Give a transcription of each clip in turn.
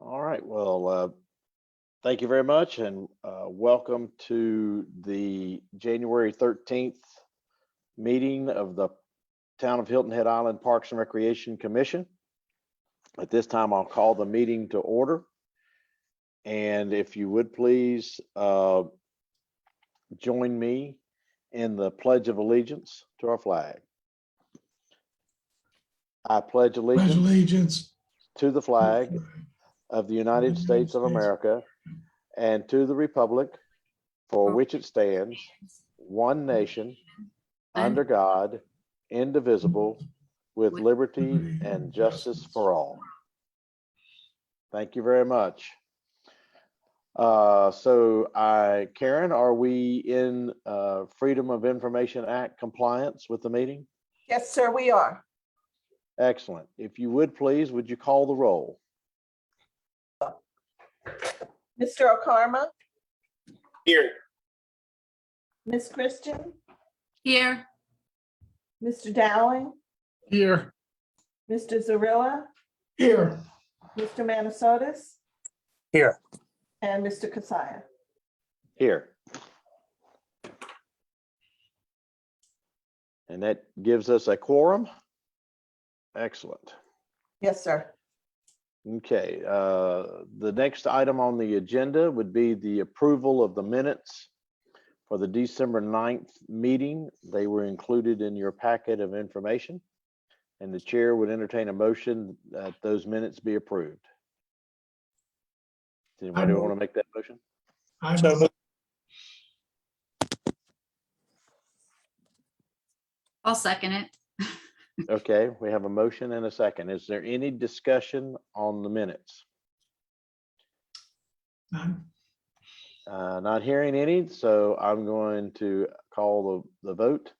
All right, well, thank you very much, and welcome to the January 13th meeting of the Town of Hilton Head Island Parks and Recreation Commission. At this time, I'll call the meeting to order. And if you would please join me in the Pledge of Allegiance to our flag. I pledge allegiance to the flag of the United States of America and to the republic for which it stands, one nation, under God, indivisible, with liberty and justice for all. Thank you very much. Karen, are we in Freedom of Information Act compliance with the meeting? Yes, sir, we are. Excellent. If you would please, would you call the roll? Mr. Okarma? Here. Ms. Christian? Here. Mr. Dowling? Here. Mr. Zarilla? Here. Mr. Manasotis? Here. And Mr. Kasaya? Here. And that gives us a quorum. Excellent. Yes, sir. Okay, the next item on the agenda would be the approval of the minutes for the December 9th meeting. They were included in your packet of information, and the chair would entertain a motion that those minutes be approved. Does anybody want to make that motion? I'll second it. Okay, we have a motion and a second. Is there any discussion on the minutes? None. Not hearing any, so I'm going to call the vote.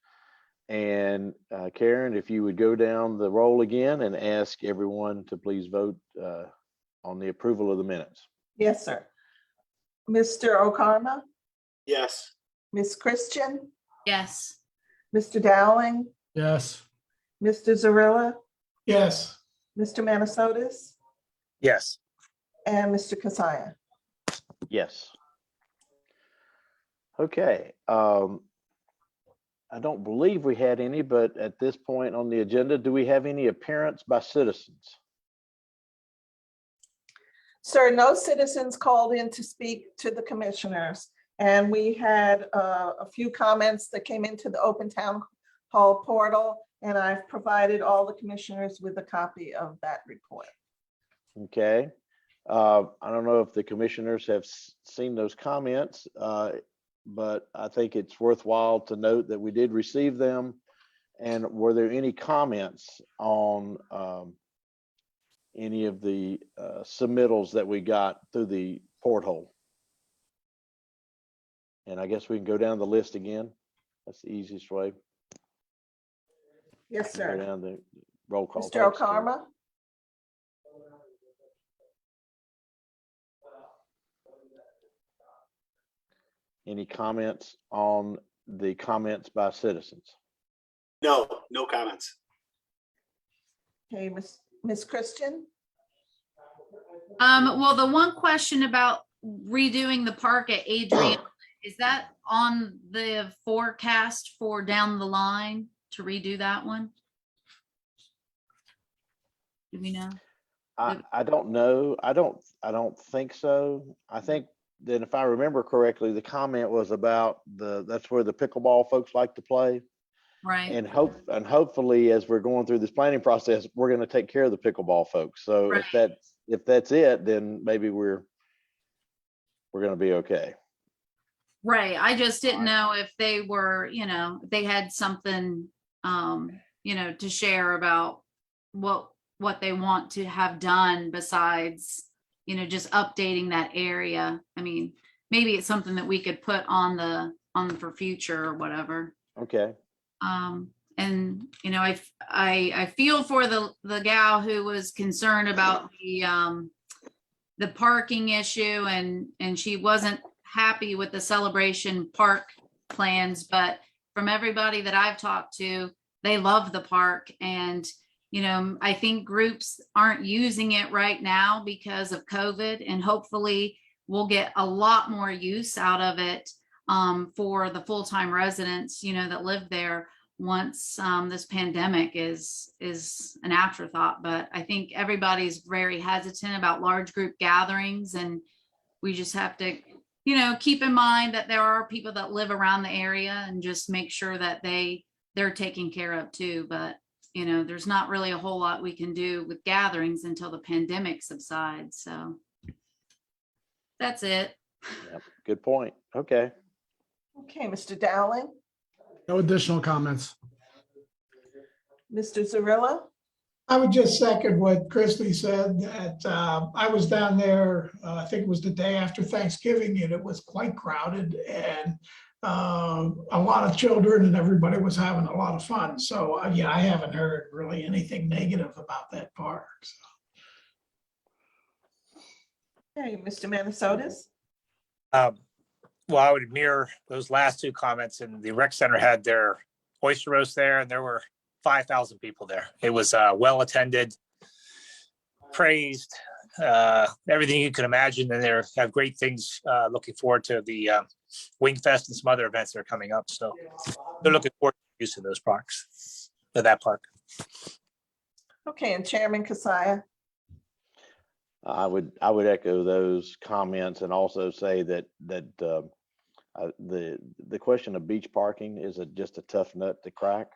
And Karen, if you would go down the roll again and ask everyone to please vote on the approval of the minutes. Yes, sir. Mr. Okarma? Yes. Ms. Christian? Yes. Mr. Dowling? Yes. Mr. Zarilla? Yes. Mr. Manasotis? Yes. And Mr. Kasaya? Yes. Okay. I don't believe we had any, but at this point on the agenda, do we have any appearance by citizens? Sir, no citizens called in to speak to the commissioners. And we had a few comments that came into the Open Town Hall portal, and I've provided all the commissioners with a copy of that report. Okay. I don't know if the commissioners have seen those comments, but I think it's worthwhile to note that we did receive them. And were there any comments on any of the submittals that we got through the porthole? And I guess we can go down the list again. That's the easiest way. Yes, Go sir. down the roll call. Mr. Thanks, Okarma? Any comments on the comments by citizens? No, no comments. Okay, Ms. Christian? Well, the one question about redoing the park at Adrian, is that on the forecast for down the line to redo that one? Do we know? I don't know. I don't think so. I think that if I remember correctly, the comment was about that's where the pickleball folks like to play. Right. And hopefully as we're going through this planning process, we're going to take care of the pickleball folks. So Right. if that's it, then maybe we're going to be okay. Right. I just didn't know if they were, if they had something, to share about what they want to have done besides, just updating that area. I mean, maybe it's something that we could put on for future or whatever. Okay. And I feel for the gal who was concerned about the parking issue, and she wasn't happy with the Celebration Park plans, but from everybody that I've talked to, they love the park, and I think groups aren't using it right now because of COVID, and hopefully we'll get a lot more use out of it for the full-time residents, that live there once this pandemic is an afterthought. But I think everybody's very hesitant about large group gatherings, and we just have to, keep in mind that there are people that live around the area, and just make sure that they're taken care of too. But there's not really a whole lot we can do with gatherings until the pandemic subsides. So that's it. Yep, good point. Okay. Okay, Mr. Dowling, No additional comments. Mr. Zarilla, I would just second what Christie said, that I was down there, I think it was the day after Thanksgiving, and it was quite crowded, and a lot of children, and everybody was having a lot of fun. So yeah, I haven't heard really anything negative about that park. So. okay, Mr. Manasotis, Well, I would mirror those last two comments, and the rec center had their oyster roast there, and there were 5,000 people there. It was well attended, praised, everything you can imagine, and they have great things. Looking forward to the Wing Fest and some other events that are coming up. So they're looking forward to the use of those parks, of that park. okay, and Chairman Kasaya. I would echo those comments, and also say that the question of beach parking is just a tough nut to crack.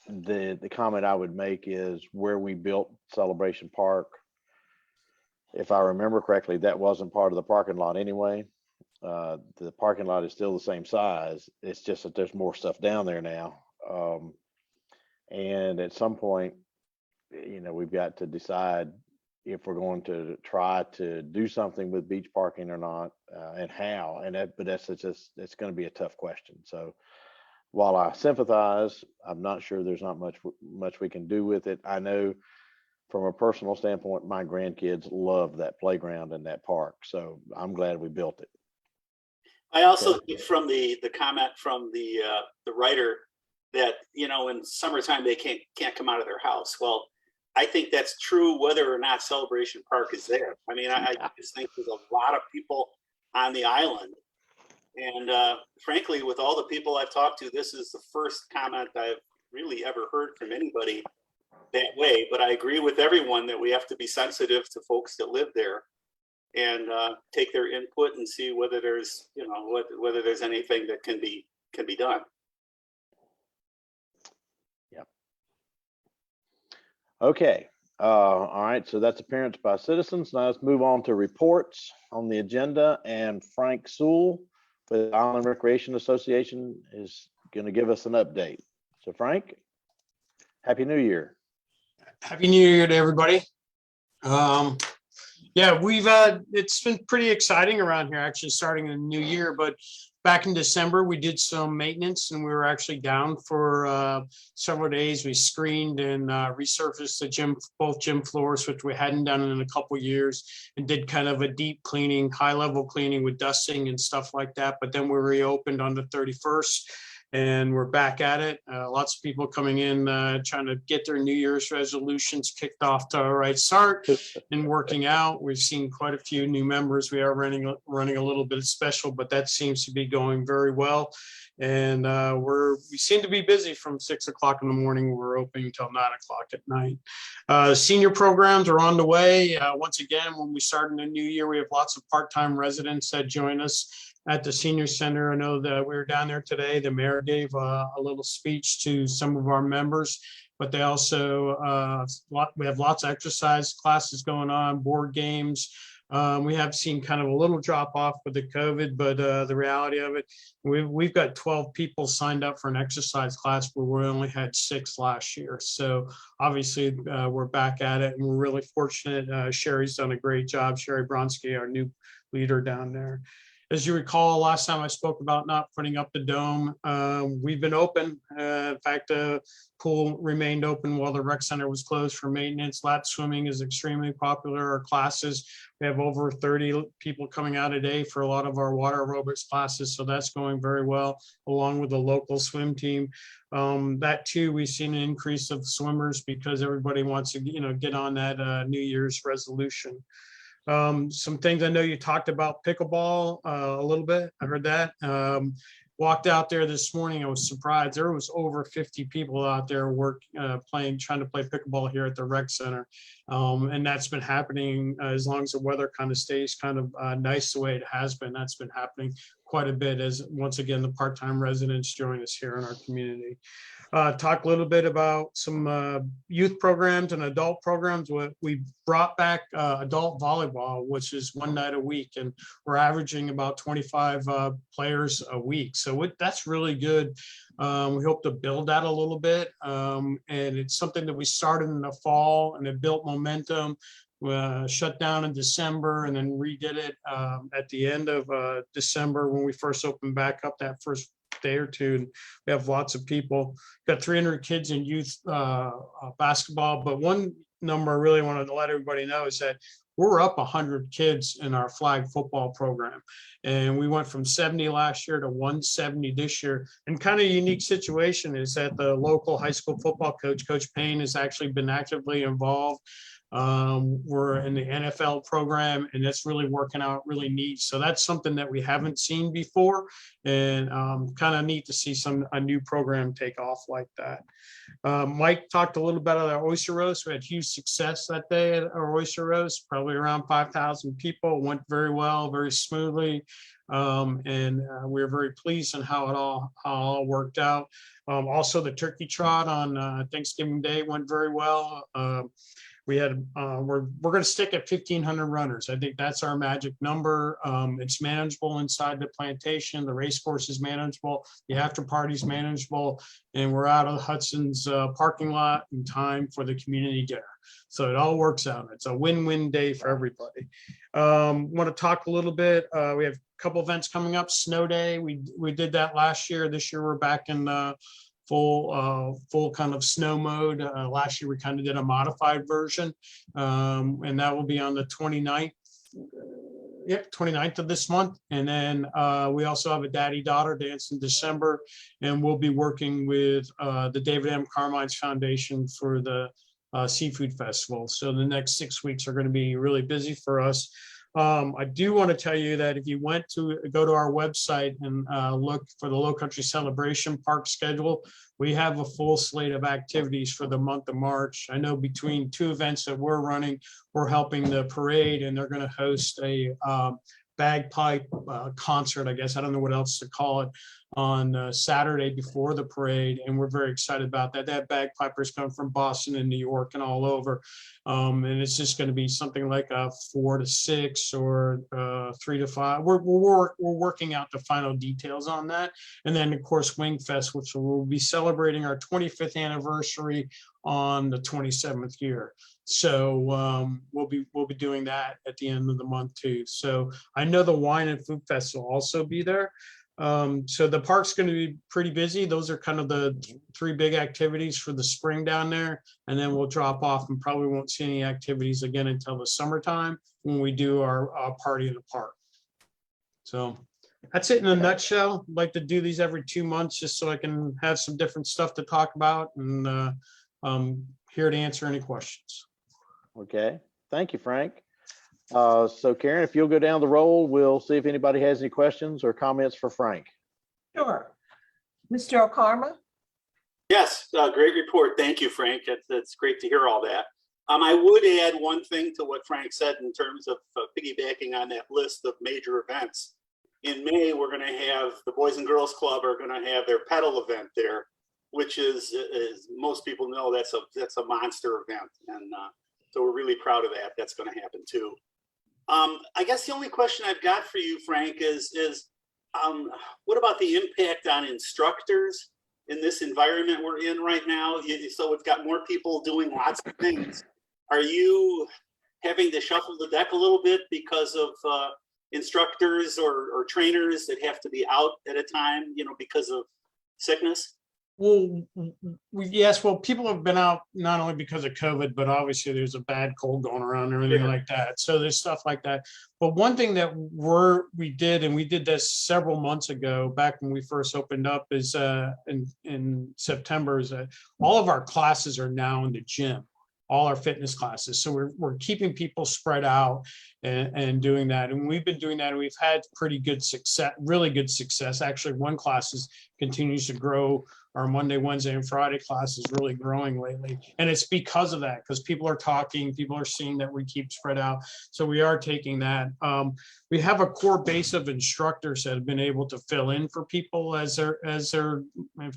The comment I would make is where we built Celebration Park, if I remember correctly, that wasn't part of the parking lot anyway. The parking lot is still the same size. It's just that there's more stuff down there now. And at some point, we've got to decide if we're going to try to do something with beach parking or not, and how. But it's going to be a tough question. So while I sympathize, I'm not sure there's not much we can do with it. I know from a personal standpoint, my grandkids love that playground and that park. So I'm glad we built it. I also think from the comment from the writer that, in summertime, they can't come out of their house. Well, I think that's true whether or not Celebration Park is there. I mean, I just think there's a lot of people on the island. And frankly, with all the people I've talked to, this is the first comment I've really ever heard from anybody that way. But I agree with everyone that we have to be sensitive to folks that live there and take their input and see whether there's, whether there's anything that can be done. Yep. Okay. All right. So that's appearance by citizens. Now let's move on to reports on the agenda. And Frank Sewell with the Island Recreation Association is going to give us an update. So Frank, Happy New Year. Happy New Year to everybody. Yeah, it's been pretty exciting around here, actually starting in the new year, but back in December, we did some maintenance and we were actually down for several days. We screened and resurfaced both gym floors, which we hadn't done in a couple of years, and did kind of a deep cleaning, high level cleaning with dusting and stuff like that. But then we reopened on the 31st. And we're back at it. Lots of people coming in, trying to get their New Year's resolutions kicked off to a right start and working out. We've seen quite a few new members. We are running a little bit special, but that seems to be going very well. And we seem to be busy from 6 o'clock in the morning. We're open until 9 o'clock at night. Senior programs are on the way. Once again, when we start in the new year, we have lots of part-time residents that join us at the senior center. I know that we were down there today. The mayor gave a little speech to some of our members, but they also, we have lots of exercise classes going on, board games. We have seen kind of a little drop off with the COVID, but the reality of it, we've got 12 people signed up for an exercise class where we only had 6 last year. So obviously we're back at it and we're really fortunate. Sherry's done a great job. Sherry Bronski, our new leader down there. as you recall, last time I spoke about not putting up the dome, we've been open. In fact, the pool remained open while the rec center was closed for maintenance. Lap swimming is extremely popular. Our classes, we have over 30 people coming out a day for a lot of our water aerobics classes. So that's going very well, along with the local swim team. That too, we've seen an increase of swimmers because everybody wants to, get on that New Year's resolution. Some things I know you talked about pickleball a little bit. I heard that. Walked out there this morning. I was surprised. There was over 50 people out there trying to play pickleball here at the rec center. And that's been happening as long as the weather kind of stays kind of nice the way it has been. That's been happening quite a bit as, once again, the part-time residents join us here in our community. Talk a little bit about some youth programs and adult programs. We brought back adult volleyball, which is one night a week, and we're averaging about 25 players a week. So that's really good. We hope to build that a little bit. And it's something that we started in the fall, and it built momentum. Shut down in December and then redid it at the end of December when we first opened back up that first day or two. And we have lots of people. Got 300 kids in youth basketball. But one number I really wanted to let everybody know is that we're up 100 kids in our flag football program. And we went from 70 last year to 170 this year. And kind of a unique situation is that the local high school football coach, Coach Payne, has actually been actively involved. We're in the NFL program, and it's really working out really neat. So that's something that we haven't seen before, and kind of neat to see a new program take off like that. Mike talked a little bit about our Oyster Roast. We had huge success that day at our Oyster Roast, probably around 5,000 people. It went very well, very smoothly. And we were very pleased on how it all worked out. Also, the turkey trot on Thanksgiving Day went very well. We had, we're going to stick at 1,500 runners. I think that's our magic number. It's manageable inside the plantation. The race course is manageable. The after party is manageable. And we're out of Hudson's parking lot in time for the community dinner. So it all works out. It's a win-win day for everybody. Want to talk a little bit. We have a couple events coming up. Snow Day. We did that last year. This year we're back in full kind of snow mode. Last year we kind of did a modified version, and that will be on the 29th. 29th of this month. And then we also have a daddy-daughter dance in December, and we'll be working with the David M. Carmine's Foundation for the Seafood Festival. So the next 6 weeks are going to be really busy for us. I do want to tell you that if you go to our website and look for the Lowcountry Celebration Park schedule, we have a full slate of activities for the month of March. I know between two events that we're running, we're helping the parade, and they're going to host a bagpipe concert, I guess. I don't know what else to call it, on Saturday before the parade, and we're very excited about that. That bagpipers come from Boston and New York and all over, and it's just going to be something like a 4 to 6 or 3 to 5. We're working out the final details on that, and then of course Wingfest, which we'll be celebrating our 25th anniversary on the 27th year. So we'll be doing that at the end of the month too. So I know the Wine and Food Fest will also be there. So the park's going to be pretty busy. Those are kind of the 3 big activities for the spring down there. And then we'll drop off and probably won't see any activities again until the summertime when we do our party in the park. So that's it in a nutshell. I'd like to do these every 2 months just so I can have some different stuff to talk about, and here to answer any questions. Okay, thank you, Frank. So Karen, if you'll go down the roll, we'll see if anybody has any questions or comments for Frank. Sure. Mr. O'Karma? Yes, great report. Thank you, Frank. That's great to hear all that. I would add one thing to what Frank said in terms of piggybacking on that list of major events. In May, we're going to have the Boys and Girls Club are going to have their pedal event there, which is, as most people know, that's a monster event. And so we're really proud of that. That's going to happen too. I guess the only question I've got for you, Frank, is what about the impact on instructors in this environment we're in right now? So we've got more people doing lots of things. Are you having to shuffle the deck a little bit because of instructors or trainers that have to be out at a time, because of sickness? Well, yes, well, people have been out not only because of COVID, but obviously there's a bad cold going around and everything like that. So there's stuff like that. But one thing that we did this several months ago, back when we first opened up, is in September, is that all of our classes are now in the gym, all our fitness classes. So we're keeping people spread out and doing that. And we've been doing that, and we've had pretty good success, really good success. Actually, one class continues to grow. Our Monday, Wednesday, and Friday class is really growing lately. And it's because of that, because people are talking, people are seeing that we keep spread out. So we are taking that. We have a core base of instructors that have been able to fill in for people if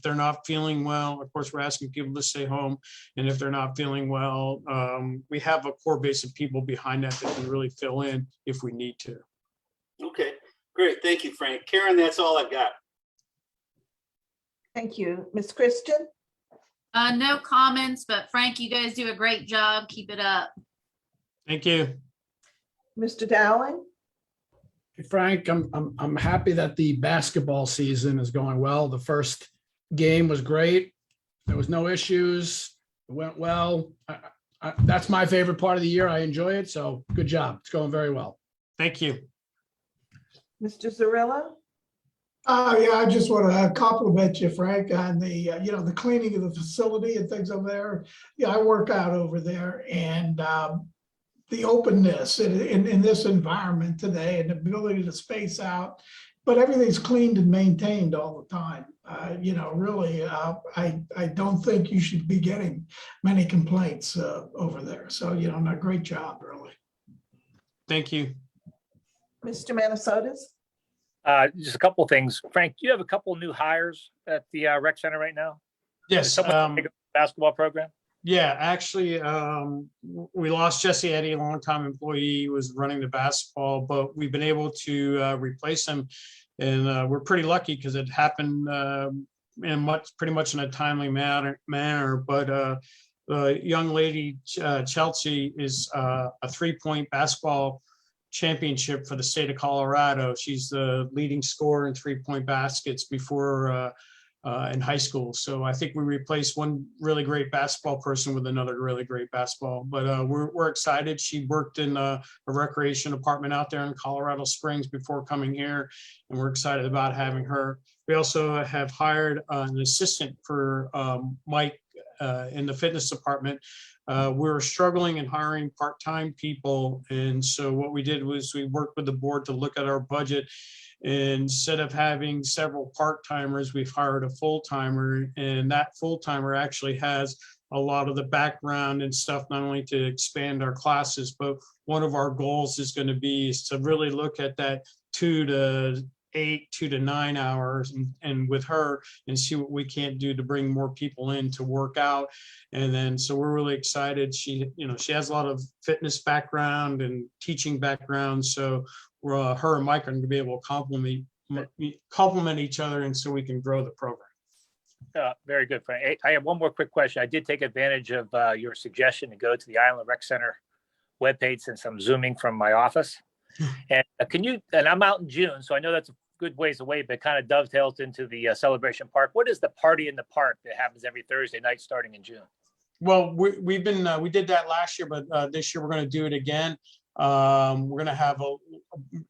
they're not feeling well. Of course, we're asking people to stay home. And if they're not feeling well, we have a core base of people behind that can really fill in if we need to. Okay, great. Thank you, Frank. Karen, that's all I've got. Thank you. Ms. Christian? No comments, but Frank, you guys do a great job. Keep it up. Thank you. Mr. Dowling? Hey, Frank, I'm happy that the basketball season is going well. The first game was great. There was no issues. It went well. That's my favorite part of the year. I enjoy it. So good job. It's going very well. Thank you. Mr. Zarilla? Yeah, I just want to compliment you, Frank, on the, the cleaning of the facility and things over there. Yeah, I work out over there, and the openness in this environment today and the ability to space out, but everything's cleaned and maintained all the time. Really, I don't think you should be getting many complaints over there. So, a great job, really. Thank you. Mr. Manasotis? Just a couple of things. Frank, do you have a couple of new hires at the rec center right now? Yes. Basketball program? Yeah, actually, we lost Jesse Eddy, a longtime employee, who was running the basketball, but we've been able to replace him. And we're pretty lucky because it happened pretty much in a timely manner. But the young lady, Chelsea, is a 3-point basketball championship for the state of Colorado. She's the leading scorer in 3-point baskets before in high school. So I think we replaced one really great basketball person with another really great basketball. But we're excited. She worked in a recreation department out there in Colorado Springs before coming here, and we're excited about having her. We also have hired an assistant for Mike in the fitness department. We're struggling in hiring part-time people. And so what we did was we worked with the board to look at our budget. Instead of having several part-timers, we've hired a full-timer, and that full-timer actually has a lot of the background and stuff, not only to expand our classes, but one of our goals is going to be is to really look at that 2 to 8, 2 to 9 hours and with her and see what we can't do to bring more people in to work out. And then, so we're really excited. She has a lot of fitness background and teaching background. So her and Mike are going to be able to complement each other, and so we can grow the program. Very good, Frank. Hey, I have one more quick question. I did take advantage of your suggestion to go to the Island Rec Center webpage since I'm Zooming from my office. And and I'm out in June, so I know that's a good ways away, but it kind of dovetails into the Celebration Park. What is the party in the park that happens every Thursday night starting in June? Well, we did that last year, but this year we're going to do it again. We're going to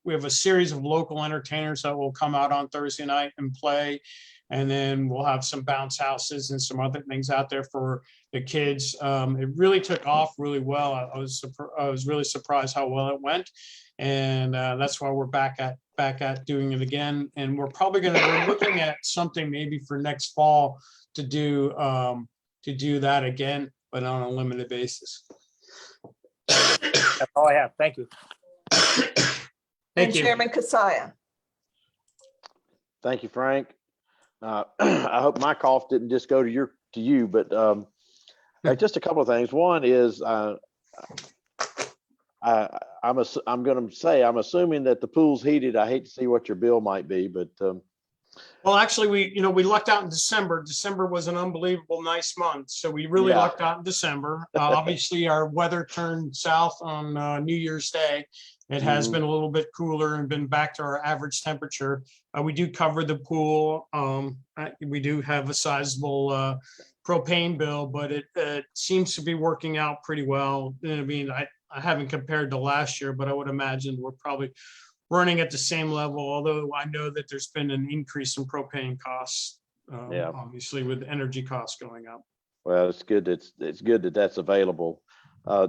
we have a series of local entertainers that will come out on Thursday night and play. And then we'll have some bounce houses and some other things out there for the kids. It really took off really well. I was really surprised how well it went. And that's why we're back at doing it again. And we're looking at something maybe for next fall to do that again, but on a limited basis. That's all I have. Thank you. Thank you. Chairman Kasaya. Thank you, Frank. I hope my cough didn't just go to you, but just a couple of things. One is I'm assuming that the pool's heated. I hate to see what your bill might be, but well, actually, we lucked out in December. December was an unbelievable nice month, so we really lucked out in December. Obviously, our weather turned south on New Year's Day, It has Mhm. been a little bit cooler and been back to our average temperature. We do cover the pool. We do have a sizable propane bill, but it seems to be working out pretty well. I mean, I haven't compared to last year, but I would imagine we're probably running at the same level, although I know that there's been an increase in propane costs, Yeah. obviously with energy costs going up. Well, it's good. It's good that that's available.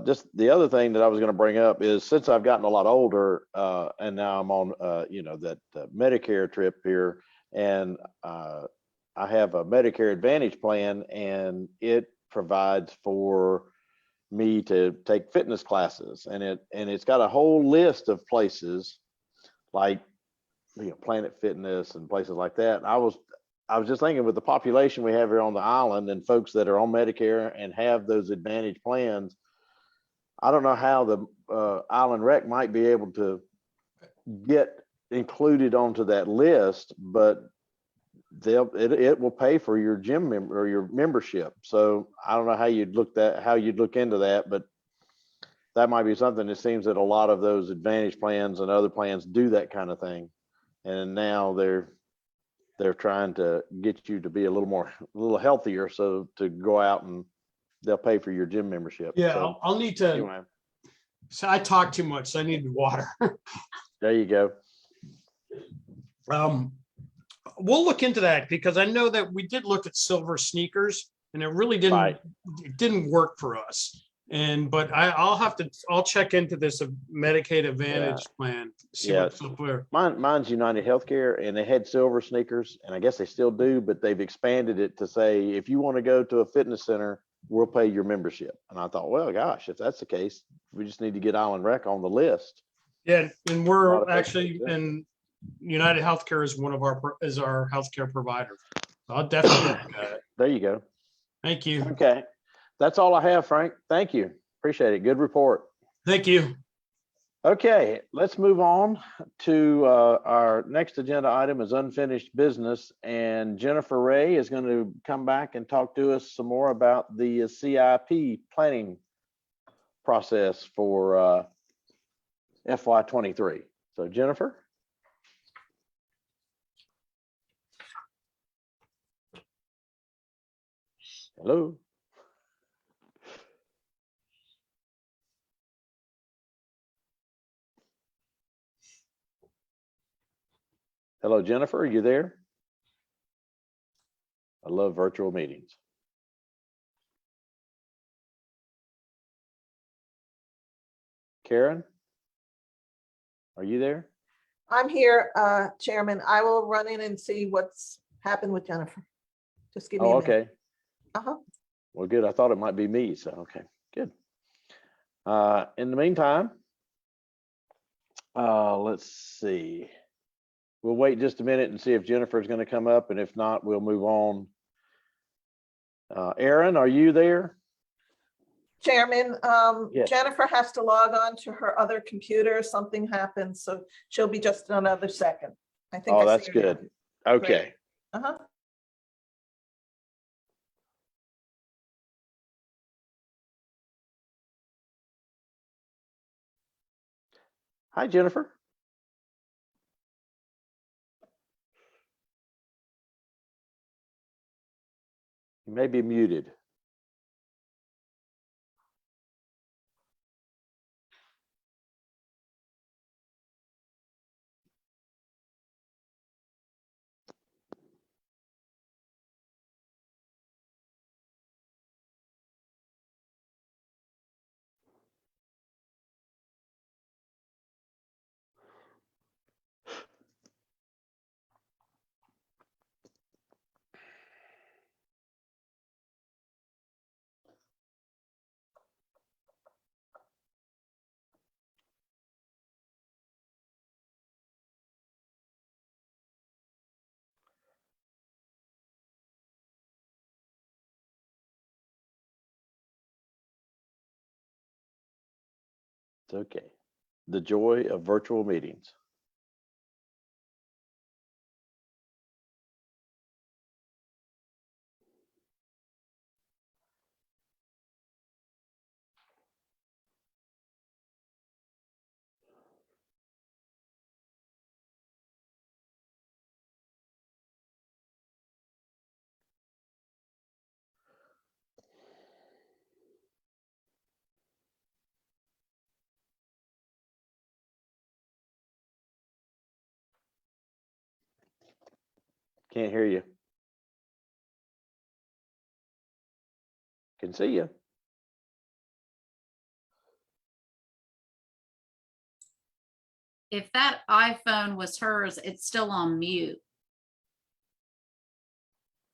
Just the other thing that I was going to bring up is since I've gotten a lot older, and now I'm on, that Medicare trip here, and I have a Medicare Advantage plan, and it provides for me to take fitness classes, and it's got a whole list of places like Planet Fitness and places like that. And I was just thinking, with the population we have here on the island and folks that are on Medicare and have those Advantage plans, I don't know how the Island Rec might be able to get included onto that list, but it will pay for your gym member or your membership. So I don't know how you'd look into that, but that might be something. It seems that a lot of those Advantage plans and other plans do that kind of thing, and now they're trying to get you to be a little healthier, so to go out and they'll pay for your gym membership. Yeah, So, I'll need to, anyway, so I talk too much, so I need water. there you go. We'll look into that because I know that we did look at silver sneakers and it really Right. it didn't work for us. But I'll check into this Medicaid Advantage plan, see Yeah. what's up there. Mine's United Healthcare, and they had silver sneakers, and I guess they still do, but they've expanded it to say, if you want to go to a fitness center, we'll pay your membership. And I thought, well, gosh, if that's the case, we just need to get Island Rec on the list. Yeah, and A lot we're of folks actually, do that. and United Healthcare is our healthcare provider. I'll definitely look at it. There you go. Thank you. Okay. That's all I have, Frank. Thank you. Appreciate it. Good report. Thank you. Okay, let's move on to our next agenda item is unfinished business, and Jennifer Ray is going to come back and talk to us some more about the CIP planning process for FY23. So Jennifer. Hello. Hello, Jennifer, are you there? I love virtual meetings. Karen, are you there? I'm here, Chairman. I will run in and see what's happened with Jennifer. Just give me a Oh, minute. okay. Uh-huh. Well, good. I thought it might be me, so okay, good. In the meantime, let's see. We'll wait just a minute and see if Jennifer's going to come up, and if not, we'll move on. Aaron, are you there? Chairman, Yes. Jennifer has to log on to her other computer. Something happened, so she'll be just another second. I think. Oh, I that's see her now. good. Okay. Uh-huh. Hi, Jennifer. You may be muted. It's okay. The joy of virtual meetings. Can't hear you. Can see you. If that iPhone was hers, it's still on mute.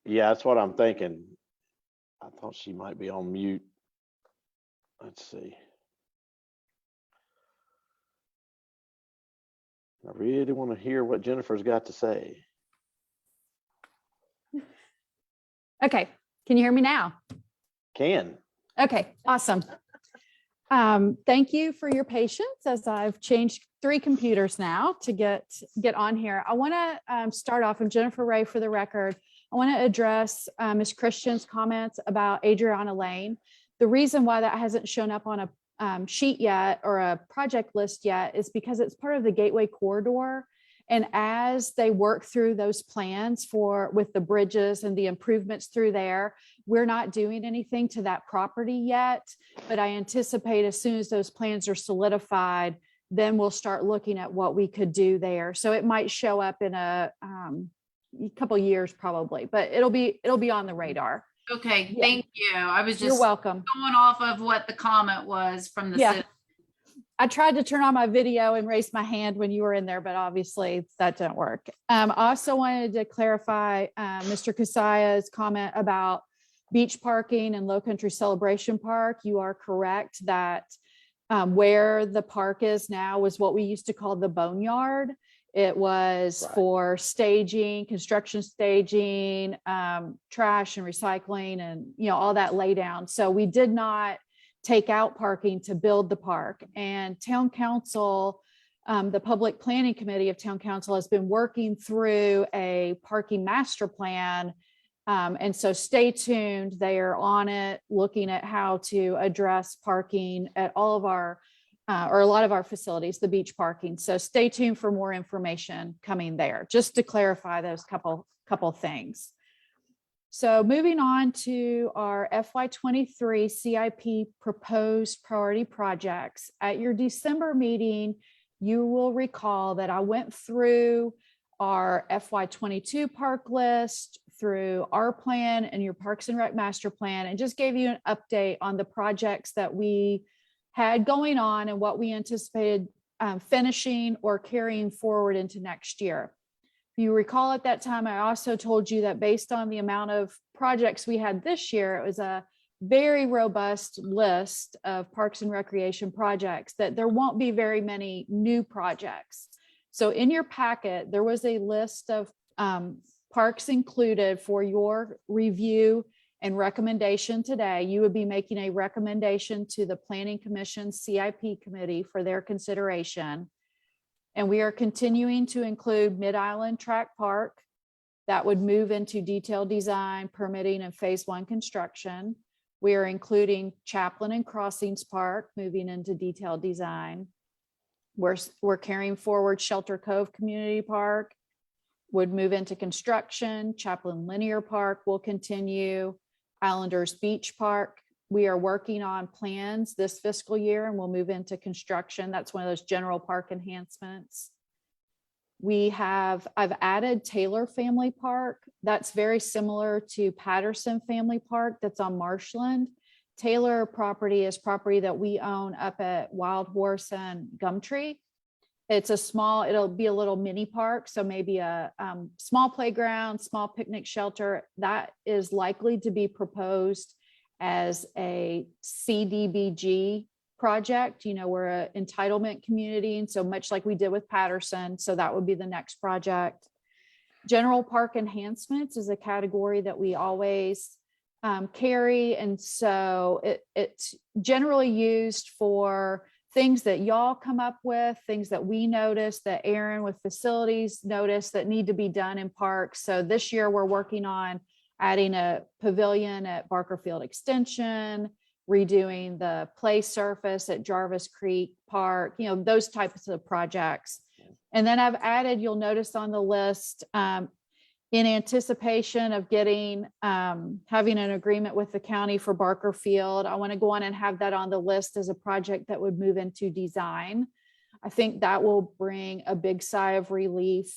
Yeah, that's what I'm thinking. I thought she might be on mute. Let's see. I really want to hear what Jennifer's got to say. Okay, can you hear me now? Can. Okay, awesome. Thank you for your patience as I've changed 3 computers now to get on here. I want to start off, and Jennifer Ray for the record, I want to address Ms. Christian's comments about Adriana Lane. The reason why that hasn't shown up on a sheet yet or a project list yet is because it's part of the Gateway Corridor. And as they work through those plans with the bridges and the improvements through there, we're not doing anything to that property yet, but I anticipate as soon as those plans are solidified, then we'll start looking at what we could do there. So it might show up in a couple years probably, but it'll be on the radar. Okay, Yeah. thank you. I was You're just welcome. going off of what the comment was from the Yeah. citizen. I tried to turn on my video and raise my hand when you were in there, but obviously that didn't work. I also wanted to clarify Mr. Kasaya's comment about beach parking and Lowcountry Celebration Park. You are correct that where the park is now was what we used to call the boneyard. It was Right. for staging, construction staging, trash and recycling, and all that lay down. So we did not take out parking to build the park. And town council, the public planning committee of town council has been working through a parking master plan. And so stay tuned. They are on it, looking at how to address parking at all of our, or a lot of our facilities, the beach parking. So stay tuned for more information coming there, just to clarify those couple things. So moving on to our FY23 CIP proposed priority projects. At your December meeting, you will recall that I went through our FY22 park list, through our plan and your Parks and Rec master plan, and just gave you an update on the projects that we had going on and what we anticipated finishing or carrying forward into next year. You recall at that time, I also told you that based on the amount of projects we had this year, it was a very robust list of parks and recreation projects, that there won't be very many new projects. So in your packet, there was a list of parks included for your review and recommendation today. You would be making a recommendation to the Planning Commission CIP committee for their consideration. And we are continuing to include Mid-Island Track Park. That would move into detailed design, permitting, and phase 1 construction. We are including Chaplin and Crossings Park, moving into detailed design. We're carrying forward Shelter Cove Community Park, would move into construction. Chaplin Linear Park will continue. Islanders Beach Park, we are working on plans this fiscal year and we'll move into construction. That's one of those general park enhancements. I've added Taylor Family Park. That's very similar to Patterson Family Park that's on Marshland. Taylor property is property that we own up at Wild Horse and Gumtree. It's it'll be a little mini park. So maybe a small playground, small picnic shelter that is likely to be proposed as a CDBG project. We're an entitlement community. And so much like we did with Patterson. So that would be the next project. General park enhancements is a category that we always carry. And so it's generally used for things that y'all come up with, things that we notice, that Aaron with facilities notice that need to be done in parks. So this year we're working on adding a pavilion at Barkerfield Extension, redoing the play surface at Jarvis Creek Park, those types of projects. And then I've added, you'll notice on the list, in anticipation of having an agreement with the county for Barkerfield, I want to go on and have that on the list as a project that would move into design. I think that will bring a big sigh of relief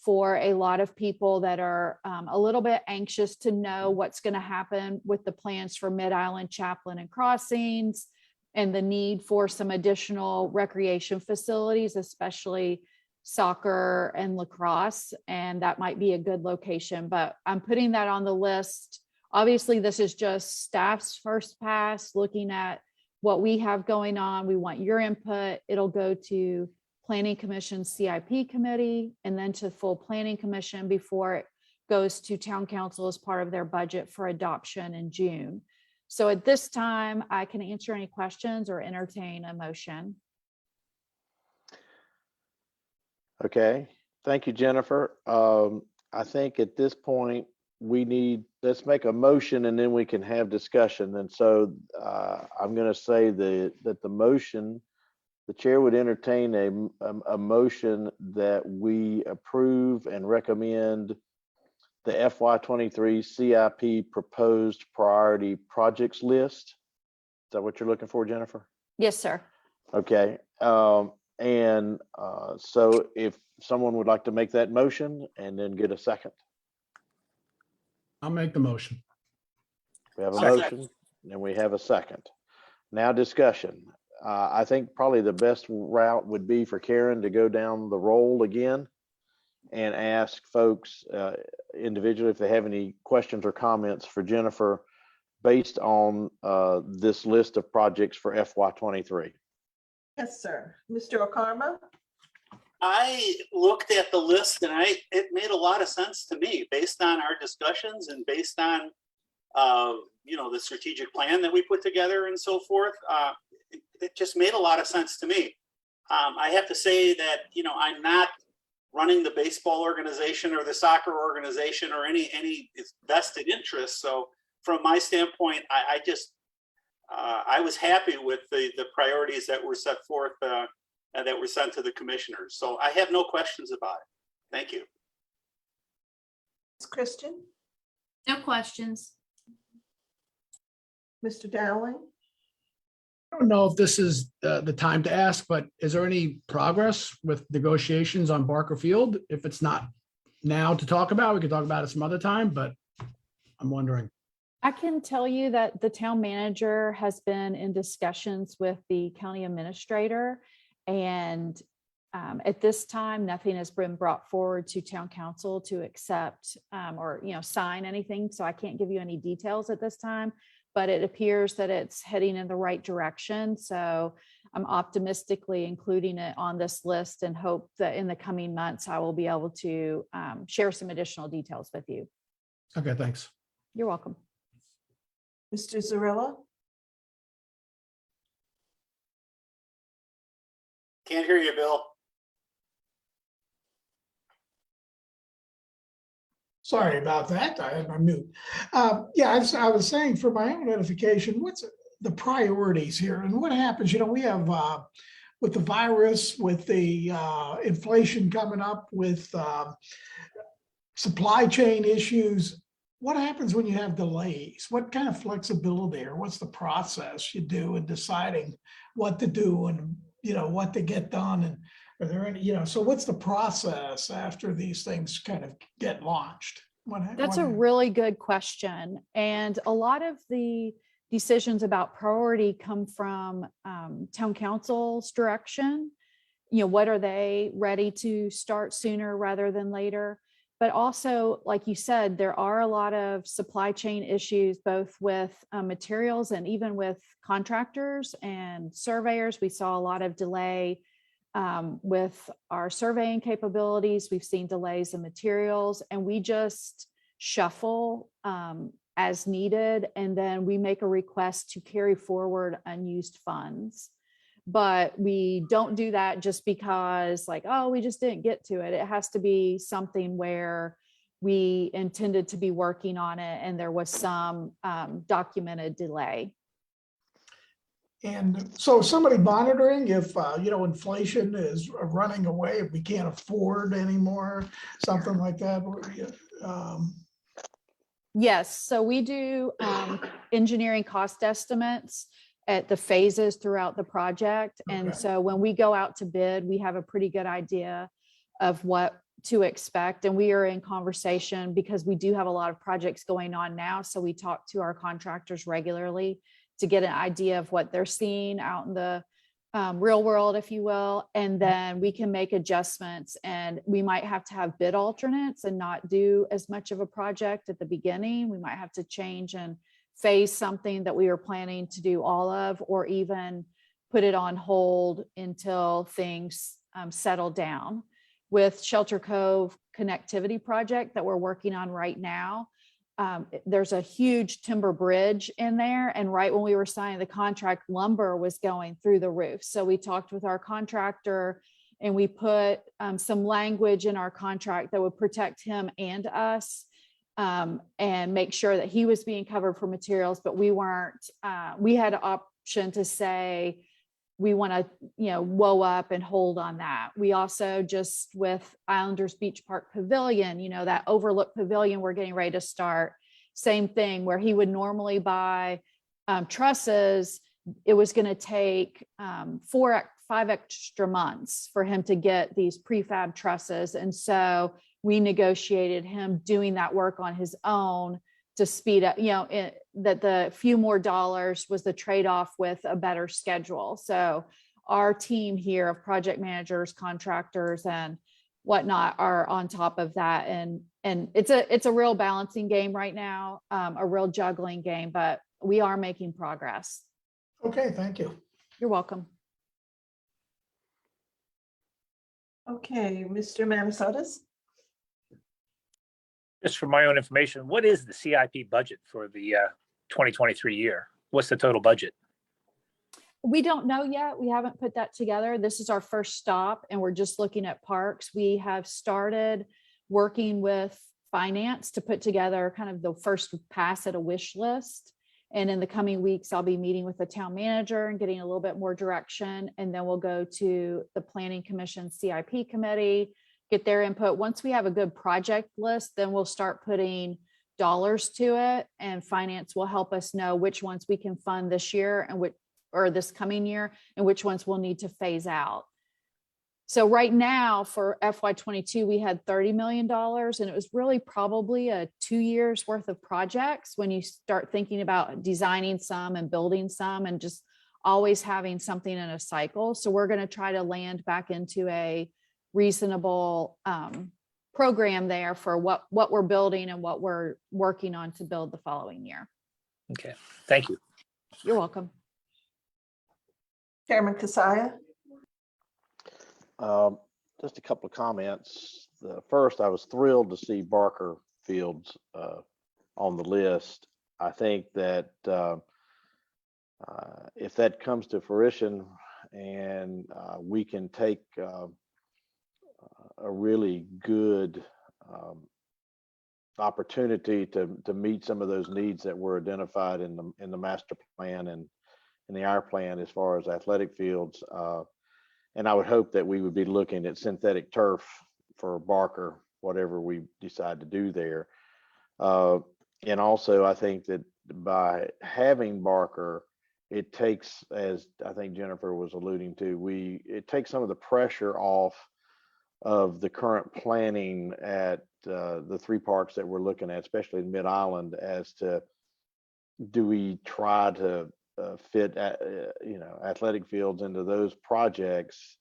for a lot of people that are a little bit anxious to know what's going to happen with the plans for Mid-Island, Chaplin, and Crossings, and the need for some additional recreation facilities, especially soccer and lacrosse. And that might be a good location, but I'm putting that on the list. Obviously, this is just staff's first pass, looking at what we have going on. We want your input. It'll go to Planning Commission CIP committee, and then to full Planning Commission before it goes to Town Council as part of their budget for adoption in June. So at this time, I can answer any questions or entertain a motion. Okay, thank you, Jennifer. I think at this point, let's make a motion and then we can have discussion. And so I'm going to say that the motion, the chair would entertain a motion that we approve and recommend the FY23 CIP proposed priority projects list. Is that what you're looking for, Jennifer? Yes, sir. Okay. So if someone would like to make that motion and then get a second. I'll make the motion. We have a Second. motion and we have a second. Now discussion. I think probably the best route would be for Karen to go down the roll again and ask folks individually if they have any questions or comments for Jennifer based on this list of projects for FY23. Yes, sir. Mr. Okarma? I looked at the list and it made a lot of sense to me based on our discussions and based on, the strategic plan that we put together and so forth. It just made a lot of sense to me. I have to say that, I'm not running the baseball organization or the soccer organization or any vested interest. So from my standpoint, I was happy with the priorities that were set forth that were sent to the commissioners. So I have no questions about it. Thank you. Ms. Christian? No questions. Mr. Dowling? I don't know if this is the time to ask, but is there any progress with negotiations on Barker Field? If it's not now to talk about, we could talk about it some other time, but I'm wondering. I can tell you that the town manager has been in discussions with the county administrator, and at this time, nothing has been brought forward to town council to accept or sign anything. So I can't give you any details at this time, but it appears that it's heading in the right direction. So I'm optimistically including it on this list and hope that in the coming months, I will be able to share some additional details with you. Okay, thanks. You're welcome. Mr. Zarilla? Can't hear you, Bill. Sorry about that. I had my mute. Yeah, I was saying for my own edification, what's the priorities here and what happens? We have with the virus, with the inflation coming up, with supply chain issues. What happens when you have delays? What kind of flexibility or what's the process you do in deciding what to do and what to get done? And are there any, so what's the process after these things kind of get launched? That's a really good question. And a lot of the decisions about priority come from town council's direction. What are they ready to start sooner rather than later? But also, like you said, there are a lot of supply chain issues, both with materials and even with contractors and surveyors. We saw a lot of delay with our surveying capabilities. We've seen delays in materials, and we just shuffle as needed. And then we make a request to carry forward unused funds. But we don't do that just because we just didn't get to it. It has to be something where we intended to be working on it and there was some documented delay. And so somebody monitoring if, inflation is running away, if we can't afford anymore, something like that. Yes, so we do engineering cost estimates at the phases throughout the project. And Okay. so when we go out to bid, we have a pretty good idea of what to expect. And we are in conversation because we do have a lot of projects going on now. So we talk to our contractors regularly to get an idea of what they're seeing out in the real world, if you will. And then we can make adjustments, and we might have to have bid alternates and not do as much of a project at the beginning. We might have to change and phase something that we were planning to do all of, or even put it on hold until things settle down. With Shelter Cove connectivity project that we're working on right now, there's a huge timber bridge in there. And right when we were signing the contract, lumber was going through the roof. So we talked with our contractor and we put some language in our contract that would protect him and us, and make sure that he was being covered for materials, but we weren't. We had an option to say, we want to, woe up and hold on that. We also just with Islanders Beach Park Pavilion, that overlook pavilion we're getting ready to start, same thing where he would normally buy trusses. It was going to take 5 extra months for him to get these prefab trusses. And so we negotiated him doing that work on his own to speed up, that the few more dollars was the trade-off with a better schedule. So our team here of project managers, contractors, and whatnot are on top of that. And it's a real balancing game right now, a real juggling game, but we are making progress. Okay, thank you. You're welcome. Okay, Mr. Manasotis. Just for my own information, what is the CIP budget for the 2023 year? What's the total budget? We don't know yet. We haven't put that together. This is our first stop, and we're just looking at parks. We have started working with finance to put together kind of the first pass at a wish list. And in the coming weeks, I'll be meeting with the town manager and getting a little bit more direction. And then we'll go to the Planning Commission CIP committee, get their input. Once we have a good project list, then we'll start putting dollars to it, and finance will help us know which ones we can fund this year and or this coming year, and which ones we'll need to phase out. So right now for FY22, we had $30 million, and it was really probably a 2 years worth of projects when you start thinking about designing some and building some and just always having something in a cycle. So we're going to try to land back into a reasonable program there for what we're building and what we're working on to build the following year. Okay, thank you. You're welcome. Chairman Kasaya. Just a couple of comments. First, I was thrilled to see Barker Fields on the list. I think that if that comes to fruition and we can take a really good opportunity to meet some of those needs that were identified in the master plan and in the hour plan as far as athletic fields. And I would hope that we would be looking at synthetic turf for Barker, whatever we decide to do there. And also, I think that by having Barker, it takes, as I think Jennifer was alluding to, it takes some of the pressure off of the current planning at the 3 parks that we're looking at, especially in Mid-Island, as to do we try to fit athletic fields into those projects.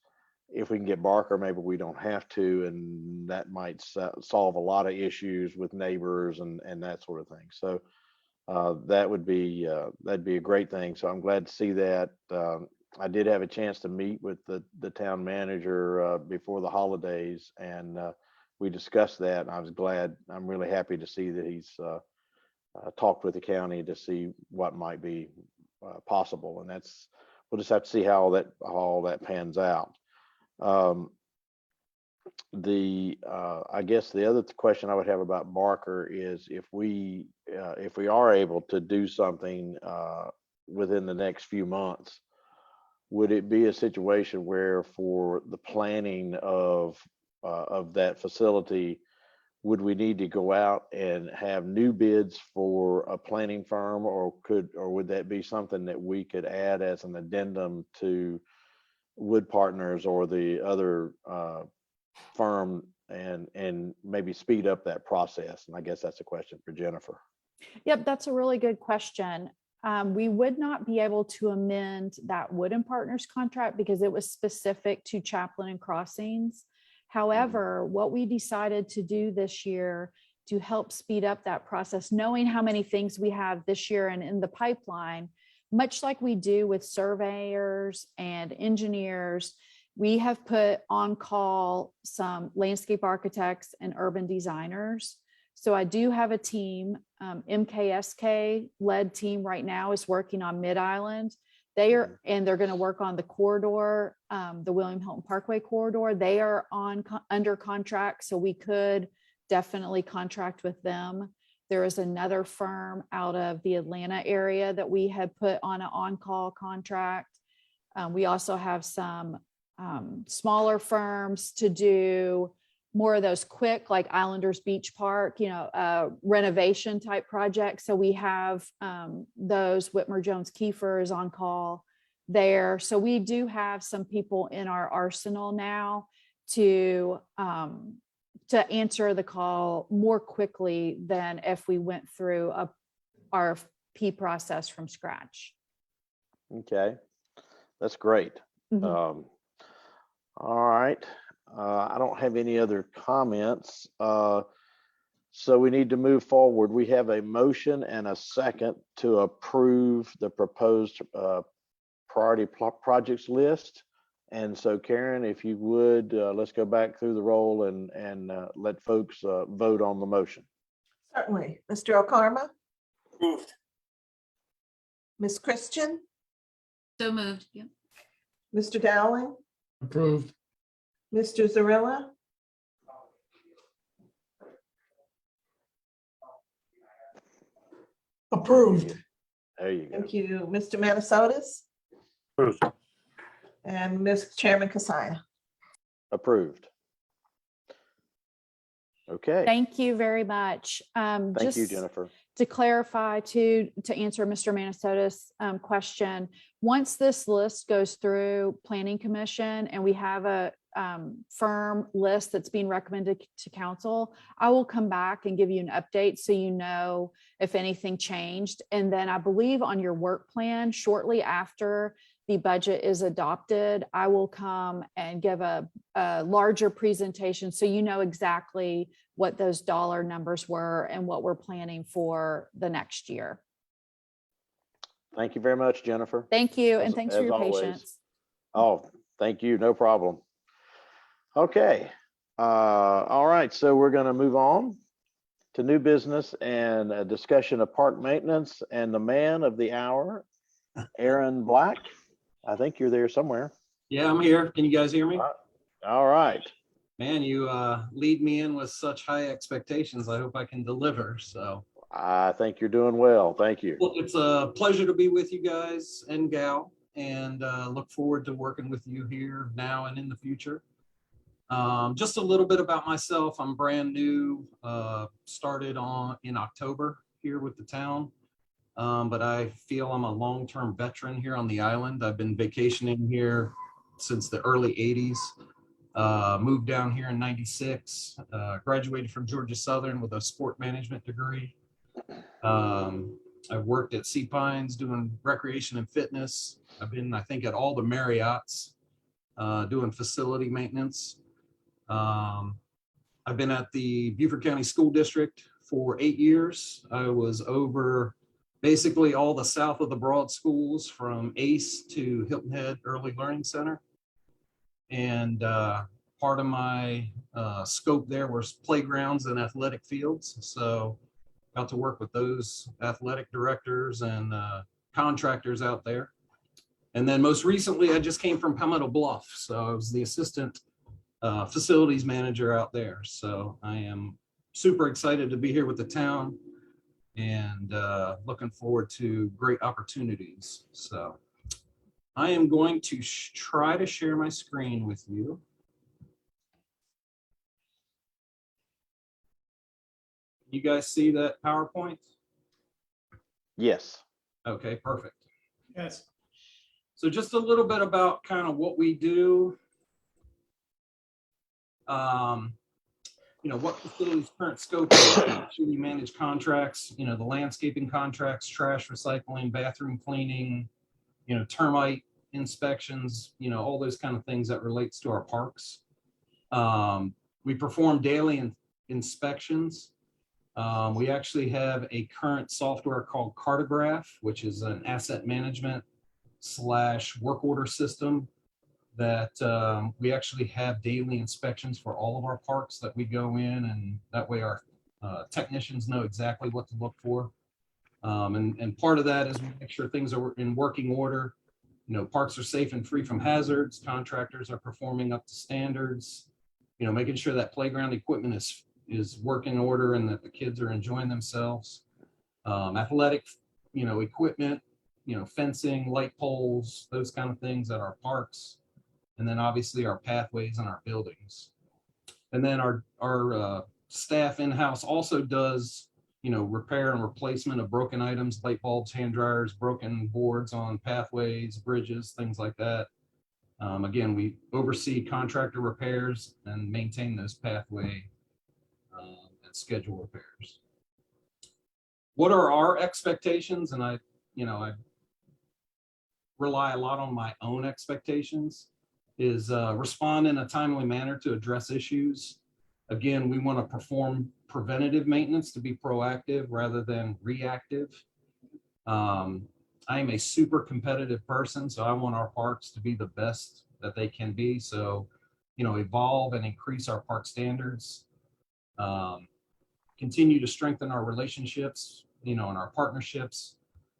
If we can get Barker, maybe we don't have to, and that might solve a lot of issues with neighbors and that sort of thing. So that'd be a great thing. So I'm glad to see that. I did have a chance to meet with the town manager before the holidays, and we discussed that. And I was glad. I'm really happy to see that he's talked with the county to see what might be possible, and we'll just have to see how all that pans out. I guess the other question I would have about Barker is if we are able to do something within the next few months, would it be a situation where for the planning of that facility, would we need to go out and have new bids for a planning firm, or would that be something that we could add as an addendum to Wood Partners or the other firm and maybe speed up that process? And I guess that's a question for Jennifer. Yep, that's a really good question. We would not be able to amend that Wooden Partners contract because it was specific to Chaplain and Crossings. However, what we decided to do this year to help speed up that process, knowing how many things we have this year and in the pipeline, much like we do with surveyors and engineers, we have put on call some landscape architects and urban designers. So I do have a team, MKSK led team right now is working on Mid-Island. They're going to work on the corridor, the William Hilton Parkway corridor. They are under contract, so we could definitely contract with them. There is another firm out of the Atlanta area that we had put on an on-call contract. We also have some smaller firms to do more of those quick, like Islanders Beach Park, renovation type projects. So we have those. Whitmer Jones Kiefer is on call there. So we do have some people in our arsenal now to answer the call more quickly than if we went through a RFP process from scratch. Okay, that's great. Mhm. All right. I don't have any other comments. So we need to move forward. We have a motion and a second to approve the proposed priority projects list. And so Karen, if you would, let's go back through the roll and let folks vote on the motion. Certainly. Mr. O'Karma, Approved. Ms. Christian, So moved. Yep. Mr. Dowling, Approved. Mr. Zarilla, Approved. There you go. thank you, Mr. Manasotis, Approved. and Ms. Chairman Kasaya. Approved. Okay. Thank you very much. Thank you, Just Jennifer. to clarify, to answer Mr. Manasotis' question, once this list goes through Planning Commission and we have a firm list that's being recommended to council, I will come back and give you an update so you know if anything changed. And then I believe on your work plan, shortly after the budget is adopted, I will come and give a larger presentation so you know exactly what those dollar numbers were and what we're planning for the next year. Thank you very much, Jennifer. Thank you, and As- thanks for as your always. patience. Oh, thank you. No problem. Okay. All right. So we're going to move on to new business and a discussion of park maintenance and the man of the hour, Aaron Black. I think you're there somewhere. Yeah, I'm here. Can you guys hear me? All right. Man, you lead me in with such high expectations. I hope I can deliver. So I think you're doing well. Thank you. well, it's a pleasure to be with you guys and gal, and look forward to working with you here now and in the future. Just a little bit about myself. I'm brand new, started in October here with the town. But I feel I'm a long-term veteran here on the island. I've been vacationing here since the early 80s. Moved down here in 96, graduated from Georgia Southern with a sport management degree. I've worked at Sea Pines doing recreation and fitness. I've been, I think, at all the Marriotts doing facility maintenance. I've been at the Beaufort County School District for 8 years. I was over basically all the south of the Broad schools from ACE to Hilton Head Early Learning Center. And part of my scope there was playgrounds and athletic fields. So got to work with those athletic directors and contractors out there. And then most recently, I just came from Palmetto Bluff. So I was the assistant facilities manager out there. So I am super excited to be here with the town and looking forward to great opportunities. So I am going to try to share my screen with you. You guys see that PowerPoint? Yes. Okay, perfect. Yes. So just a little bit about kind of what we do. what facilities current scope is, should we manage contracts, the landscaping contracts, trash recycling, bathroom cleaning, termite inspections, all those kind of things that relates to our parks. We perform daily inspections. We actually have a current software called Cartograph, which is an asset management / work order system that we actually have daily inspections for all of our parks that we go in, and that way our technicians know exactly what to look for. And part of that is we make sure things are in working order. Parks are safe and free from hazards. Contractors are performing up to standards. Making sure that playground equipment is working order and that the kids are enjoying themselves. Athletic, equipment, fencing, light poles, those kind of things at our parks. And then obviously our pathways and our buildings. And then our staff in-house also does, repair and replacement of broken items, light bulbs, hand dryers, broken boards on pathways, bridges, things like that. Again, we oversee contractor repairs and maintain those pathway and schedule repairs. What are our expectations? And I rely a lot on my own expectations, is respond in a timely manner to address issues. Again, we want to perform preventative maintenance to be proactive rather than reactive. I am a super competitive person, so I want our parks to be the best that they can be. So, evolve and increase our park standards, continue to strengthen our relationships, and our partnerships.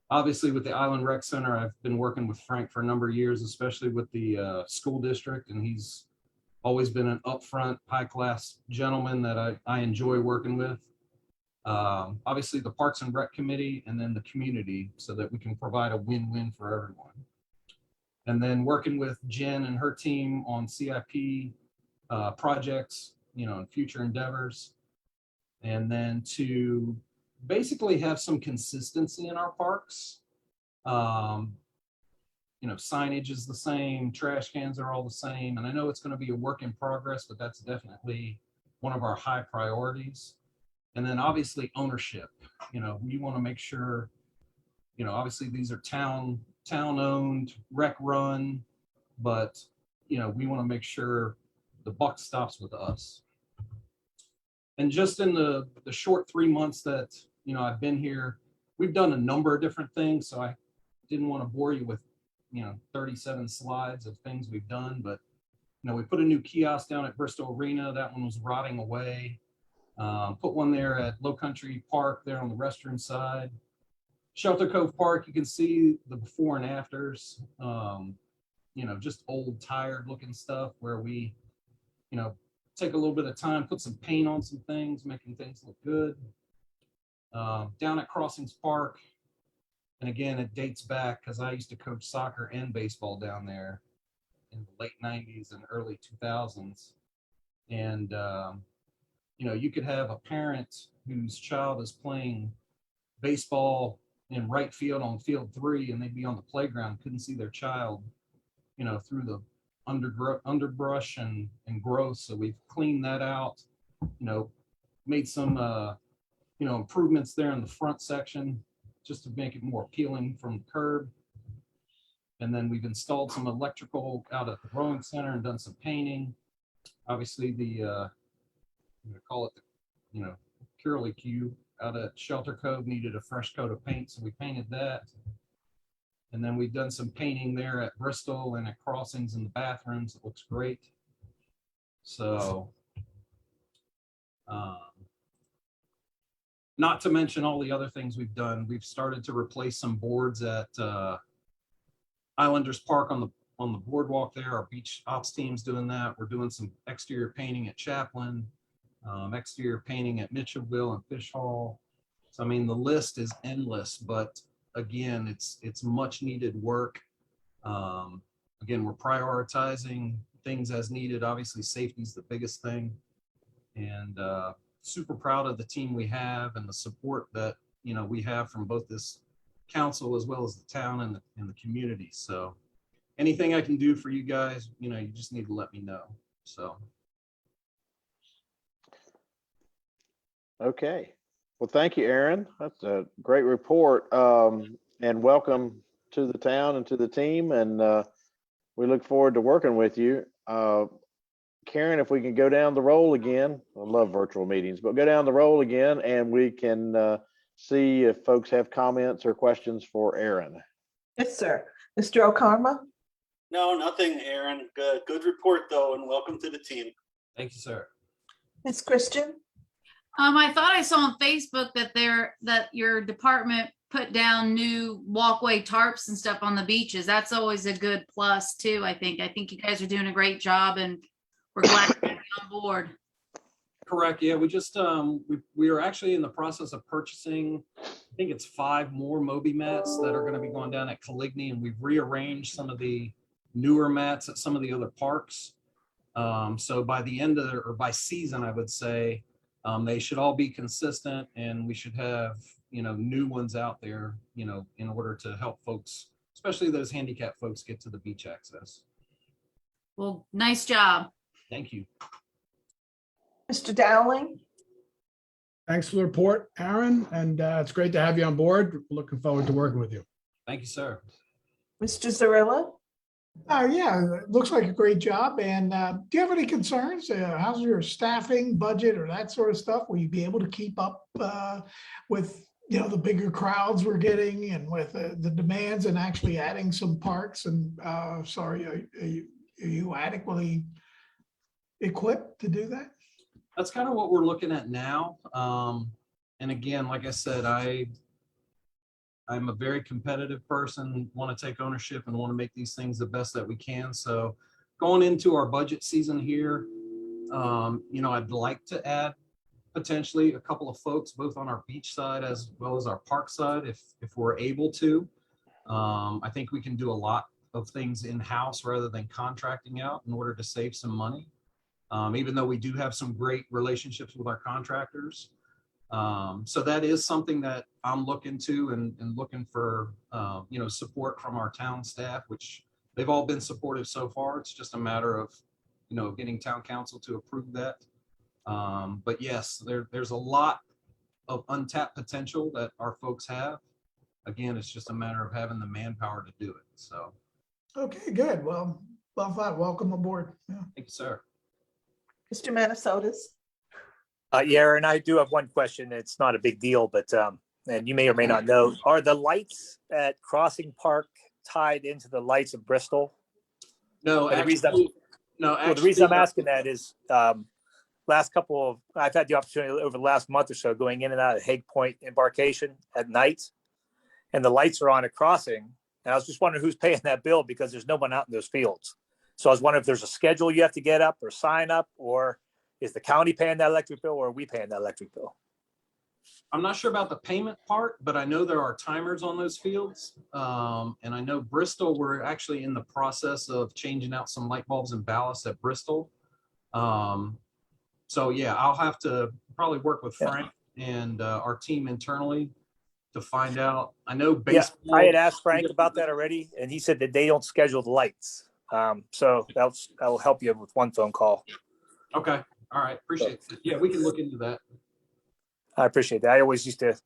Obviously with the Island Rec Center, I've been working with Frank for a number of years, especially with the school district, and he's always been an upfront, high-class gentleman that I enjoy working with. Obviously the Parks and Rec Committee, and then the community, so that we can provide a win-win for everyone. And then working with Jen and her team on CIP projects, and future endeavors. And then to basically have some consistency in our parks. Signage is the same, trash cans are all the same. And I know it's going to be a work in progress, but that's definitely one of our high priorities. And then obviously ownership, we want to make sure, obviously these are town owned, rec run, but, we want to make sure the buck stops with us. And just in the short 3 months that, I've been here, we've done a number of different things. So I didn't want to bore you with, 37 slides of things we've done, but, we put a new kiosk down at Bristol Arena. That one was rotting away. Put one there at Lowcountry Park there on the restroom side. Shelter Cove Park, you can see the before and afters, just old, tired looking stuff where we, take a little bit of time, put some paint on some things, making things look good. Down at Crossings Park, and again, it dates back because I used to coach soccer and baseball down there in the late 90s and early 2000s. And, you could have a parent whose child is playing baseball in right field on field 3, and they'd be on the playground, couldn't see their child, through the underbrush and growth. So we've cleaned that out, made some, improvements there in the front section just to make it more appealing from the curb. And then we've installed some electrical out at the rowing center and done some painting. Obviously the, call it the, curly cue out at Shelter Cove needed a fresh coat of paint, so we painted that. And then we've done some painting there at Bristol and at Crossings in the bathrooms. It looks great. So, not to mention all the other things we've done. We've started to replace some boards at Islanders Park on the boardwalk there. Our beach ops team's doing that. We're doing some exterior painting at Chaplin, exterior painting at Mitchellville and Fish Hall. So, I mean, the list is endless, but again, it's much needed work. Again, we're prioritizing things as needed. Obviously, safety is the biggest thing. And super proud of the team we have and the support that, we have from both this council as well as the town and the community. So anything I can do for you guys, you just need to let me know. So. Okay. Well, thank you, Aaron. That's a great report. And welcome to the town and to the team. And we look forward to working with you. Karen, if we can go down the roll again, I love virtual meetings, but go down the roll again and we can see if folks have comments or questions for Aaron. Yes, sir. Mr. O'Karma? No, nothing, Aaron. Good report though, and welcome to the team. Thank you, sir. Ms. Christian? I thought I saw on Facebook that your department put down new walkway tarps and stuff on the beaches. That's always a good plus too, I think. I think you guys are doing a great job and we're glad to have you on board. Correct. Yeah, we just we are actually in the process of purchasing, I think it's 5 more Moby mats that are going to be going down at Caligny, and we've rearranged some of the newer mats at some of the other parks. So by the end of or by season, I would say they should all be consistent, and we should have, you know, new ones out there, you know, in order to help folks, especially those handicapped folks, get to the beach access. Well, nice job. Thank you. Mr. Dowling? Thanks for the report, Aaron, and it's great to have you on board. Looking forward to working with you. Thank you, sir. Mr. Zarilla? Yeah, it looks like a great job. And do you have any concerns? How's your staffing budget or that sort of stuff? Will you be able to keep up with, you know, the bigger crowds we're getting and with the demands and actually adding some parks? And are you adequately equipped to do that? That's kind of what we're looking at now. And again, like I said, I'm a very competitive person, want to take ownership and want to make these things the best that we can. So going into our budget season here, you know, I'd like to add potentially a couple of folks, both on our beach side as well as our park side, if we're able to. I think we can do a lot of things in-house rather than contracting out in order to save some money. Even though we do have some great relationships with our contractors. So that is something that I'm looking to and looking for, you know, support from our town staff, which they've all been supportive so far. It's just a matter of, you know, getting town council to approve that. But yes, there's a lot of untapped potential that our folks have. Again, it's just a matter of having the manpower to do it. So. Okay, good. Well thought. Welcome aboard. Yeah. Thank you, sir. Mr. Manasotis? Yeah, Aaron, I do have one question. It's not a big deal, but and you may or may not know, are the lights at Crossing Park tied into the lights of Bristol? No, The reason I'm asking that is I've had the opportunity over the last month or so going in and out of Hague Point embarkation at night, and the lights are on at Crossing. And I was just wondering who's paying that bill because there's no one out in those fields. So I was wondering if there's a schedule you have to get up or sign up, or is the county paying that electric bill, or are we paying that electric bill? I'm not sure about the payment part, but I know there are timers on those fields. And I know Bristol, we're actually in the process of changing out some light bulbs and ballasts at Bristol. So yeah, I'll have to probably work with Frank and our team internally to find out. I know baseball. Yeah, I had asked Frank about that already, and he said that they don't schedule the lights. So that'll help you with one phone call. Okay. All right. Appreciate it. Yeah, we can look into that. I appreciate that. I always used to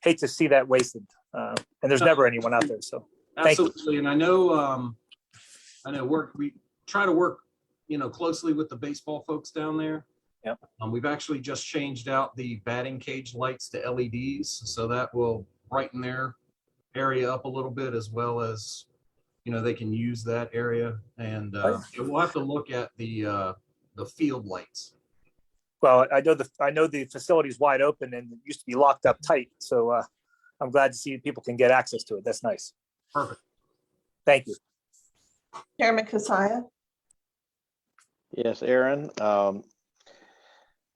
hate to see that wasted. And there's never anyone out there. So absolutely. And I know we try to work, you know, closely with the baseball folks down there. Yep. We've actually just changed out the batting cage lights to LEDs. So that will brighten their area up a little bit, as well as, you know, they can use that area. And we'll have to look at the field lights. Well, I know the facility is wide open and it used to be locked up tight. So I'm glad to see people can get access to it. That's nice. Perfect. Thank you. Chairman Kasaya? Yes, Aaron.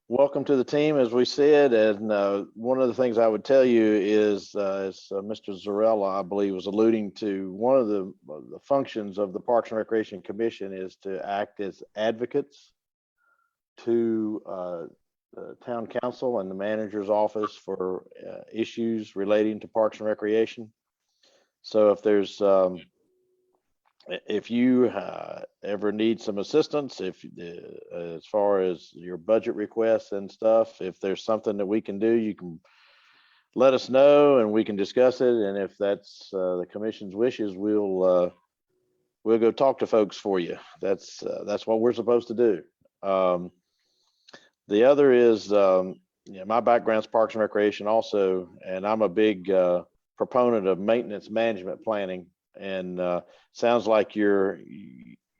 Welcome to the team, as we said. And one of the things I would tell you is, as Mr. Zarella, I believe, was alluding to, one of the functions of the Parks and Recreation Commission is to act as advocates to the town council and the manager's office for issues relating to Parks and Recreation. So if there's if you ever need some assistance, if as far as your budget requests and stuff, if there's something that we can do, you can let us know and we can discuss it. And if that's the commission's wishes, we'll go talk to folks for you. That's what we're supposed to do. The other is, my background's Parks and Recreation also, and I'm a big proponent of maintenance management planning. And sounds like you're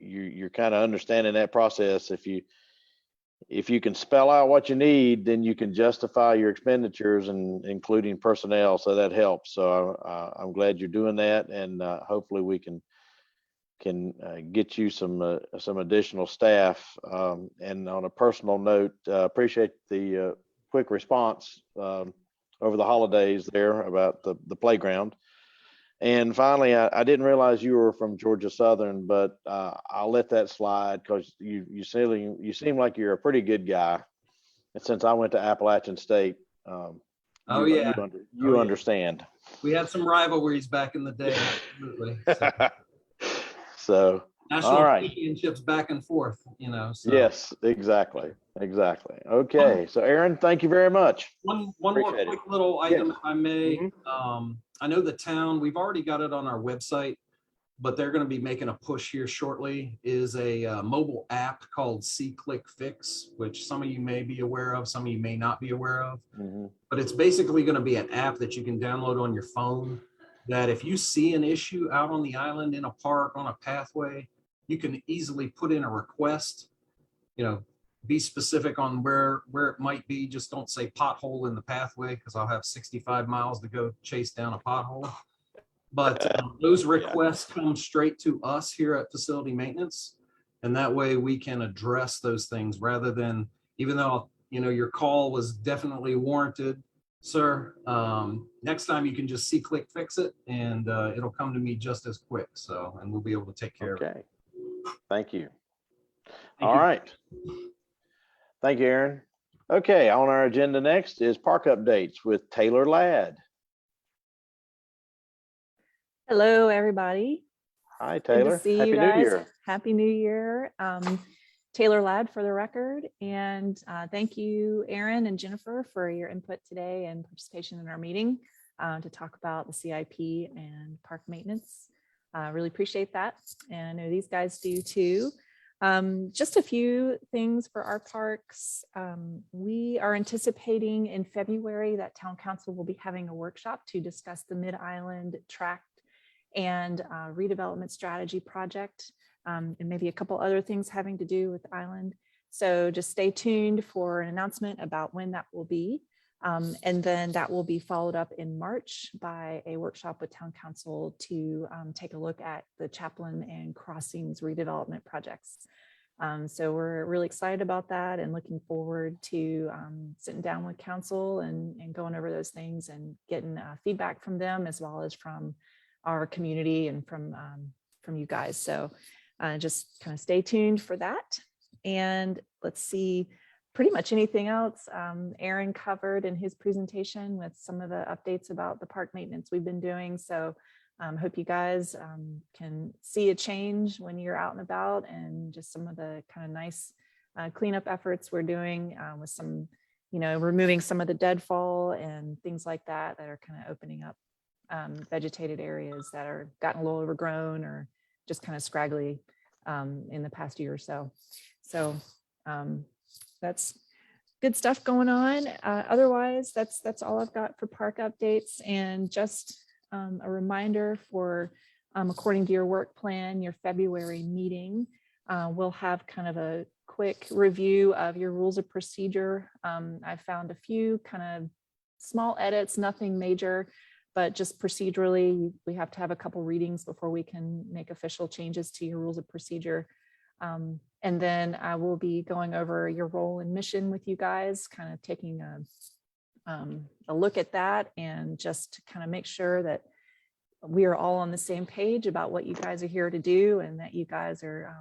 kind of understanding that process. If you can spell out what you need, then you can justify your expenditures, and including personnel. So that helps. So I'm glad you're doing that, and hopefully we can get you some additional staff. And on a personal note, appreciate the quick response over the holidays there about the playground. And finally, I didn't realize you were from Georgia Southern, but I'll let that slide because you seem like you're a pretty good guy. And since I went to Appalachian State, you understand. We had some rivalries back in the day. Absolutely. So national all right. championships back and forth, So. Yes, exactly. Okay. So Aaron, thank you very much. One more quick little item, if I may. I know the town, we've already got it on our website, but they're going to be making a push here shortly, is a mobile app called C-Click Fix, which some of you may be aware of, some of you may not be aware of. But it's basically going to be an app that you can download on your phone, that if you see an issue out on the island, in a park, on a pathway, you can easily put in a request, be specific on where it might be. Just don't say pothole in the pathway, because I'll have 65 miles to go chase down a pothole. But those requests come straight to us here at Facility Maintenance. And that way we can address those things rather than, even though, your call was definitely warranted, sir, next time you can just click fix it, and it'll come to me just as quick. So, and we'll be able to take care of it. Thank you. All right. Thank you, Aaron. Okay, on our agenda next is park updates with Taylor Ladd. Hello, everybody. Hi, Taylor. Good to see you guys. Happy New Year. Taylor Ladd for the record. And thank you, Aaron and Jennifer, for your input today and participation in our meeting to talk about the CIP and park maintenance. Really appreciate that. And I know these guys do too. Just a few things for our parks. We are anticipating in February that Town Council will be having a workshop to discuss the Mid-Island Tract and redevelopment strategy project, and maybe a couple other things having to do with the island. So just stay tuned for an announcement about when that will be. And then that will be followed up in March by a workshop with Town Council to take a look at the Chaplain and Crossings redevelopment projects. So we're really excited about that and looking forward to sitting down with council and going over those things and getting feedback from them, as well as from our community and from you guys. So just kind of stay tuned for that. And let's see, pretty much anything else Aaron covered in his presentation with some of the updates about the park maintenance we've been doing. So hope you guys can see a change when you're out and about, and just some of the kind of nice cleanup efforts we're doing with some, removing some of the deadfall and things like that that are kind of opening up vegetated areas that are gotten a little overgrown or just kind of scraggly in the past year or so. So that's good stuff going on. Otherwise, that's all I've got for park updates. And just a reminder for, according to your work plan, your February meeting, we'll have kind of a quick review of your rules of procedure. I found a few kind of small edits, nothing major, but just procedurally, we have to have a couple readings before we can make official changes to your rules of procedure. And then I will be going over your role and mission with you guys, kind of taking a look at that, and just to kind of make sure that we are all on the same page about what you guys are here to do, and that you guys are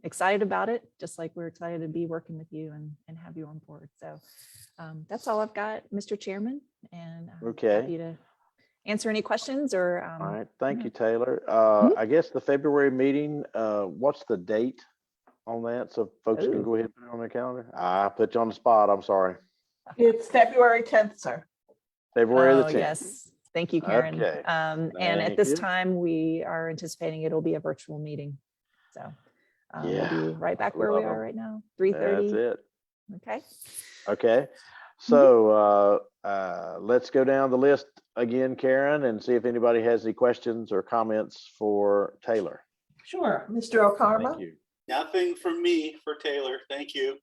excited about it, just like we're excited to be working with you and have you on board. So that's all I've got, Mr. Chairman, and I'm happy to answer any questions or. All right, thank yeah. you, Taylor. Mhm. I guess the February meeting, what's the date on that? So folks can Ooh. go ahead and put it on their calendar. I put you on the spot, I'm sorry. It's February 10th, sir. February the Oh, 10th. yes. Thank you, Karen. Okay. And Thank at this you. time, we are anticipating it'll be a virtual meeting. So Yeah, we'll be right back where love we are 'em. right now, That's 3:30. it. Okay. Okay. So let's go down the list again, Karen, and see if anybody has any questions or comments for Taylor. Sure. Mr. Okarma, Thank you. Nothing from me for Taylor. Thank you.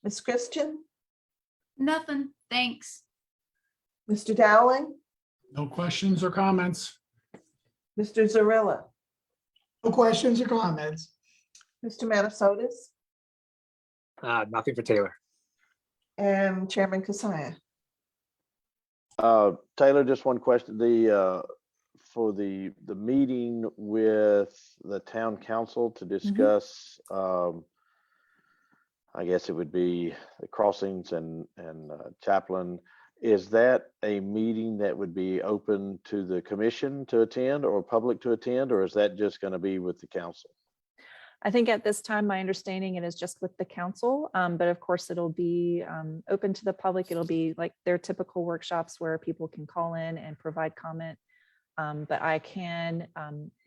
Ms. Christian, Nothing, thanks. Mr. Dowling, No questions or comments? Mr. Zarilla, No questions or comments? Mr. Manasotis, Nothing for Taylor. and Chairman Kasaya. Taylor, just one question. For the meeting with the town council to discuss, I guess it would be the crossings and Chaplain. Is that a meeting that would be open to the commission to attend or public to attend, or is that just going to be with the council? I think at this time, my understanding it is just with the council, but of course it'll be open to the public. It'll be like their typical workshops where people can call in and provide comment. But I can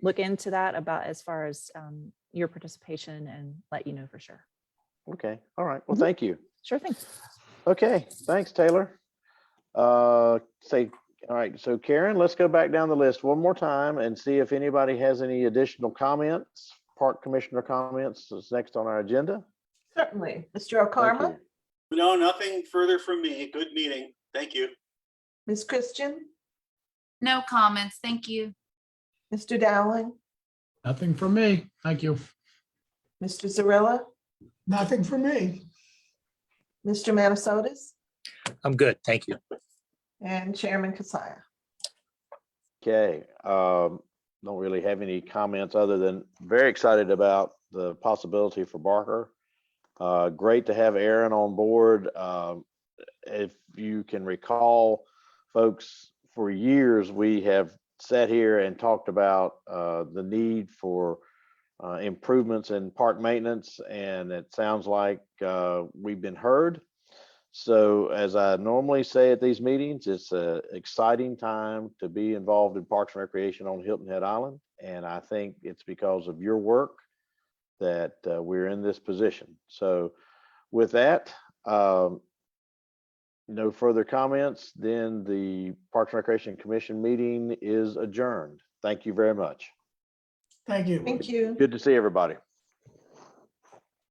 look into that about as far as your participation and let you know for sure. Okay. All right. Well, Mhm. thank you. Sure thing. Okay. Thanks, Taylor. All right. So Karen, let's go back down the list one more time and see if anybody has any additional comments. Park Commissioner comments is next on our agenda. Certainly. Mr. Thank Okarma, you. No, nothing further from me. Good meeting. Thank you. Ms. Christian, No comments, thank you. Mr. Dowling, Nothing from me. Thank you. Mr. Zarilla, Nothing for me. Mr. Manasotis, I'm good. Thank you. and Chairman Kasaya. Okay. Don't really have any comments other than very excited about the possibility for Barker. Great to have Aaron on board. If you can recall, folks, for years we have sat here and talked about the need for improvements in park maintenance, and it sounds like we've been heard. So as I normally say at these meetings, it's an exciting time to be involved in Parks and Recreation on Hilton Head Island. And I think it's because of your work that we're in this position. So with that, no further comments, then the Parks and Recreation Commission meeting is adjourned. Thank you very much. Thank you. Thank you. Good to see everybody.